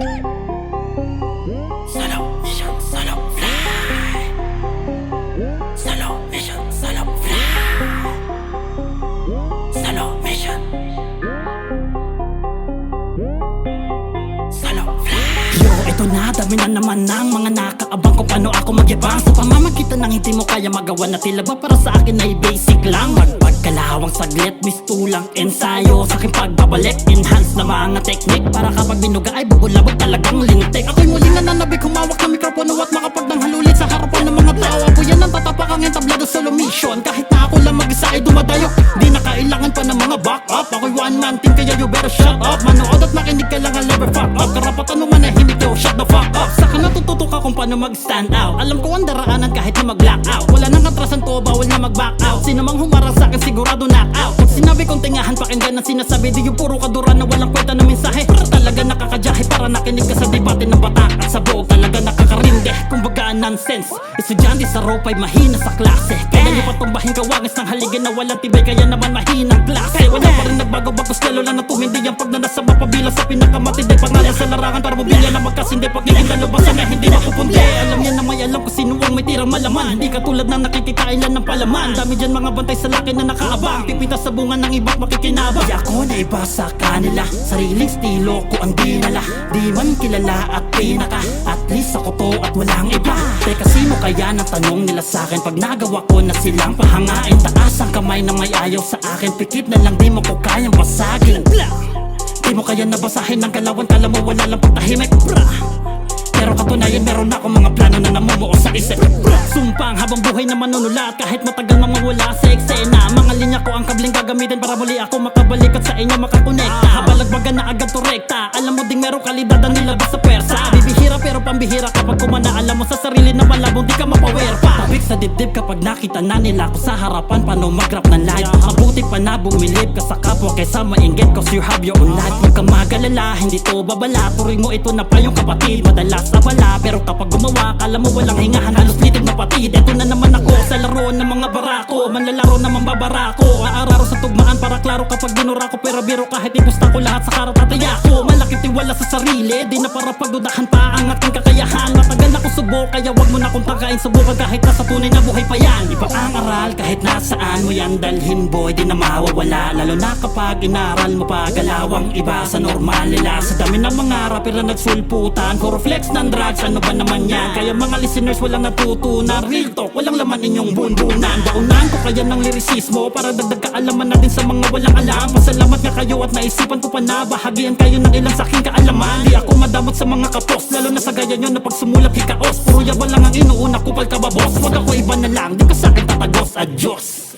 Solo mission, solo fly. Solo mission, solo fly. Solo mission, solo fly. Yo, ito na, dami na naman ng mga nakaabang kung paano ako magyabang. Sa pamamagitan ng hindi mo kaya magawa na tila ba para sa akin ay basic lang. Magpagkalawang saglit, mistulang ensayo. Sa aking pagbabalik, enhance na mga teknik para kapag binuga ay bubulabog talagang lintik. Ako'y muling nananabik, humawak ng mikropono at makapagdanghalulit sa harapan ng mga tao. Ako yan ang tatapakang entablado solo mission. Kahit na ako lang mag-isa ay dumadayo, di na kailangan pa ng mga back up. Ako'y one man team kaya you better shut up. Manood at makinig ka lang, I'll never fuck up. Karapatan mo manahimik, yo, shut the fuck up. Saka natututo ka kung paano mag-stand out. Alam ko ang daraanan kahit na mag-black out. Wala nang katrasan ko, bawal na mag-back out. Sino mang humarang sa akin sigurado knock out. Pag sinabi kong tingahan, pakinggan ang sinasabi. Di yung puro kadura na walang kwenta na mensahe. Talaga nakakadyahe para nakinig ka sa debate ng batak. At sa buog talaga nakakarinde, kumbaga nonsense. Estudyante sa rope ay mahina sa klase. Kaya niyo patumbahin kawangis ng haligin na walang tibay. Kaya naman mahinang klase. Wala pa rin nagbago-bagos, lalo lang na tumindi. Ang pagnanasa mapabilang sa pinakamatindi. Pangalan sa larangan para mobilya na magkasindi. Pagiging lalubasan na hindi mapupunti. Alam niya na may alam kung sino ang may tirang malaman. Hindi katulad na nakikikailan ng palaman. Dami dyan mga bantay sa laki na nakaabang. Pipita sa bunga ng iba't makikinabang. Di ako na iba sa kanila, sariling estilo ko ang dinala. Di man kilala at pinaka, at least ako to at walang iba. Teka, sino kaya ng tanong nila sa akin pag nagawa ko na silang pahangain? Taas ang kamay na may ayaw sa akin, pikit na lang di mo ko kayang basagin. Di mo kaya nabasahin ng kalawan, kala mo wala lang patahimik. Pero katunayan meron akong mga plano na namumuo sa isip. Sumpang habang buhay na manunulat, kahit matagal mamawala sa eksena. Mga linya ko ang kabling gagamitin para muli ako makabalik at sa inyo makakonekta. Habalagbagan na agad turekta, alam mo ding merong kalidad ang nilabas sa pwersa. Bibihira pero pambihira kapag kumana, alam mo sa sarili na malabong di ka mapawer pa. Tabik sa dibdib kapag nakita na nila ako sa harapan, paano mag-rap ng live. Mabuti pa na bumilib ka sa kapwa kaysa mainggit, cause you have your own life. Huwag kang magalala, hindi to babala. Turing mo ito na pa yung kapatid, madalas abala. Pero kapag gumawa, kala mo walang hingahan, halos litid na patid. Eto na naman ako sa laro ng mga barako. Manlalaro naman babarako, aararo sa tugmaan para klaro kapag binura ko. Pero biro kahit ipusta ko lahat sa karatataya ko. Malaking tiwala sa sarili, di na para pagdudahan pa ang aking kakayahan. Matagal na ko subok, kaya wag mo na kong tangkain. Subukan kahit nasa tunay na buhay pa yan. Iba ang aral kahit nasaan mo yan dalhin, boy, di na mawawala. Lalo na kapag inaral mo pa galawang iba sa normal nila. Sa dami ng mga rapper na nagsulputan, puro flex ng drugs, ano ba naman yan? Kaya mga listeners walang natutunan. Real talk, walang laman inyong bunbunan. Daunan ko kaya ng lirisismo para dagdag kaalaman natin sa mga walang alam. Pasalamat nga kayo at naisipan ko pa na bahagian kayo ng ilang sa aking kaalaman. Di ako madamot sa mga kapos, lalo na sa gaya nyo na pagsumulat hikaos. Puro yabang lang ang inuuna ko, palkababos. Wag ako iba na lang, di ka sa akin tatagos. Adios.